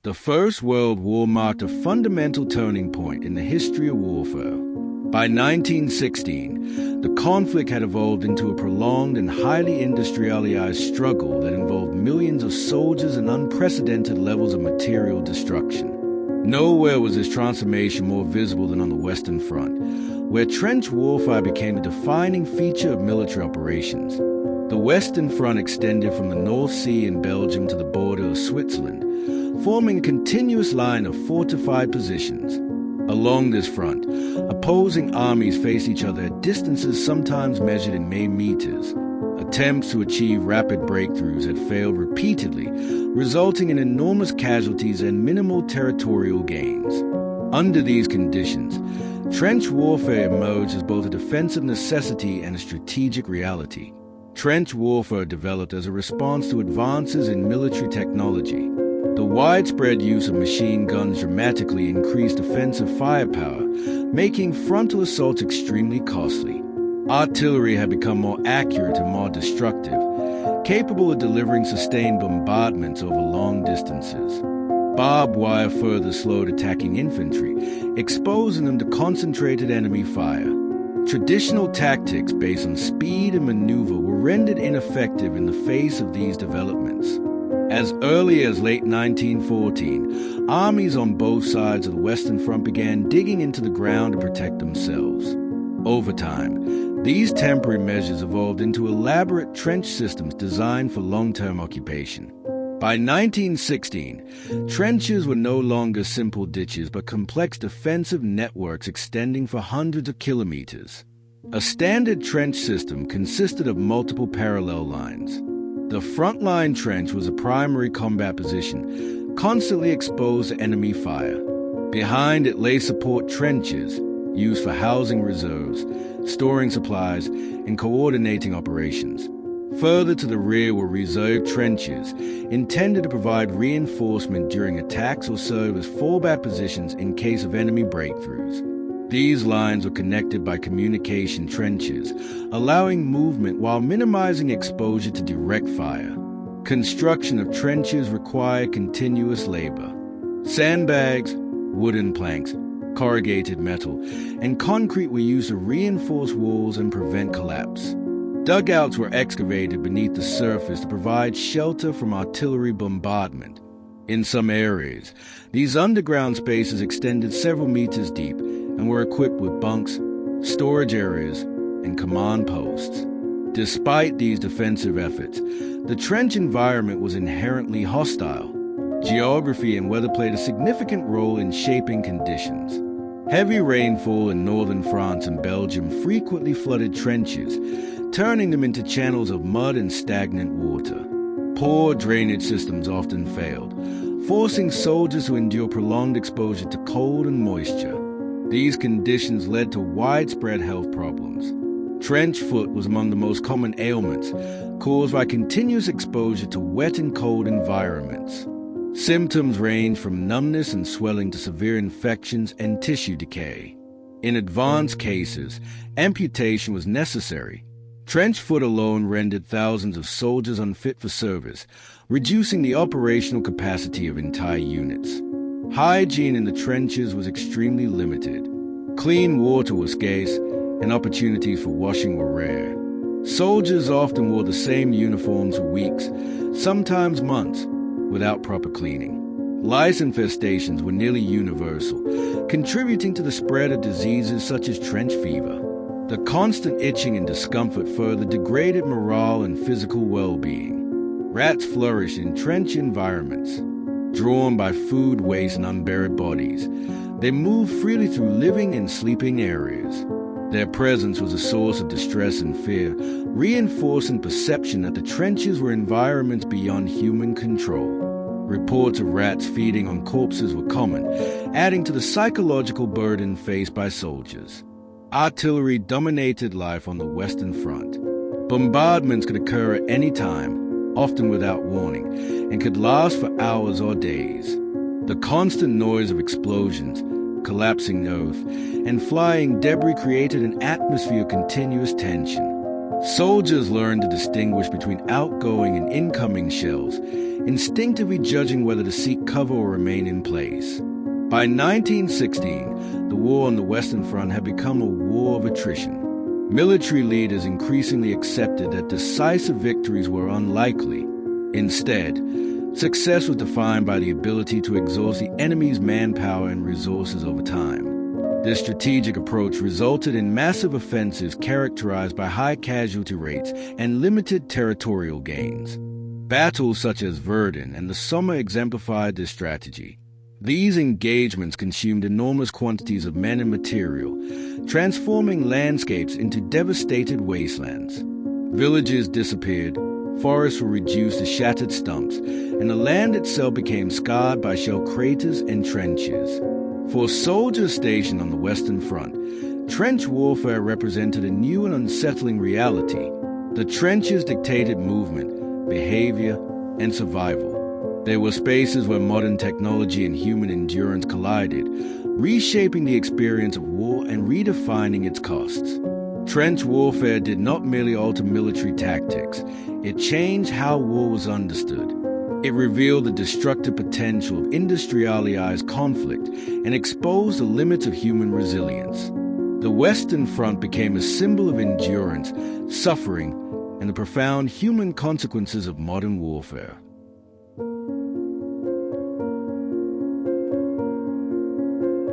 The First World War marked a fundamental turning point in the history of warfare. By 1916, the conflict had evolved into a prolonged and highly industrialized struggle that involved millions of soldiers and unprecedented levels of material destruction. Nowhere was this transformation more visible than on the Western Front, where trench warfare became a defining feature of military operations. The Western Front extended from the North Sea in Belgium to the border of Switzerland, forming a continuous line of fortified positions. Along this front, opposing armies faced each other at distances sometimes measured in meters. Attempts to achieve rapid breakthroughs had failed repeatedly, resulting in enormous casualties and minimal territorial gains. Under these conditions, trench warfare emerged as both a defensive necessity and a strategic reality. Trench warfare developed as a response to advances in military technology. The widespread use of machine guns dramatically increased offensive firepower, making frontal assaults extremely costly. Artillery had become more accurate and more destructive, capable of delivering sustained bombardments over long distances. Barbed wire further slowed attacking infantry, exposing them to concentrated enemy fire. Traditional tactics based on speed and maneuver were rendered ineffective in the face of these developments. As early as late 1914, armies on both sides of the Western Front began digging into the ground to protect themselves. Over time, these temporary measures evolved into elaborate trench systems designed for long-term occupation. By 1916, trenches were no longer simple ditches but complex defensive networks extending for hundreds of kilometers. A standard trench system consisted of multiple parallel lines. The front-line trench was a primary combat position, constantly exposed to enemy fire. Behind it lay support trenches, used for housing reserves, storing supplies, and coordinating operations. Further to the rear were reserve trenches, intended to provide reinforcement during attacks or serve as fallback positions in case of enemy breakthroughs. These lines were connected by communication trenches, allowing movement while minimizing exposure to direct fire. Construction of trenches required continuous labor. Sandbags, wooden planks, corrugated metal, and concrete were used to reinforce walls and prevent collapse. Dugouts were excavated beneath the surface to provide shelter from artillery bombardment. In some areas, these underground spaces extended several meters deep and were equipped with bunks, storage areas, and command posts. Despite these defensive efforts, the trench environment was inherently hostile. Geography and weather played a significant role in shaping conditions. Heavy rainfall in northern France and Belgium frequently flooded trenches, turning them into channels of mud and stagnant water. Poor drainage systems often failed, forcing soldiers to endure prolonged exposure to cold and moisture. These conditions led to widespread health problems. Trench foot was among the most common ailments, caused by continuous exposure to wet and cold environments. Symptoms range from numbness and swelling to severe infections and tissue decay. In advanced cases, amputation was necessary. Trench foot alone rendered thousands of soldiers unfit for service, reducing the operational capacity of entire units. Hygiene in the trenches was extremely limited. Clean water was scarce, and opportunities for washing were rare. Soldiers often wore the same uniforms for weeks, sometimes months, without proper cleaning. Lice infestations were nearly universal, contributing to the spread of diseases such as trench fever. The constant itching and discomfort further degraded morale and physical well-being. Rats flourished in trench environments. Drawn by food waste and unburied bodies, they moved freely through living and sleeping areas. Their presence was a source of distress and fear, reinforcing perception that the trenches were environments beyond human control. Reports of rats feeding on corpses were common, adding to the psychological burden faced by soldiers. Artillery dominated life on the Western Front. Bombardments could occur at any time, often without warning, and could last for hours or days. The constant noise of explosions, collapsing earth, and flying debris created an atmosphere of continuous tension. Soldiers learned to distinguish between outgoing and incoming shells, instinctively judging whether to seek cover or remain in place. By 1916, the war on the Western Front had become a war of attrition. Military leaders increasingly accepted that decisive victories were unlikely. Instead, success was defined by the ability to exhaust the enemy's manpower and resources over time. This strategic approach resulted in massive offensives characterized by high casualty rates and limited territorial gains. Battles such as Verdun and the Somme exemplified this strategy. These engagements consumed enormous quantities of men and material, transforming landscapes into devastated wastelands. Villages disappeared, forests were reduced to shattered stumps, and the land itself became scarred by shell craters and trenches. For soldiers stationed on the Western Front, trench warfare represented a new and unsettling reality. The trenches dictated movement, behavior, and survival. They were spaces where modern technology and human endurance collided, reshaping the experience of war and redefining its costs. Trench warfare did not merely alter military tactics, it changed how war was understood. It revealed the destructive potential of industrialized conflict and exposed the limits of human resilience. The Western Front became a symbol of endurance, suffering, and the profound human consequences of modern warfare.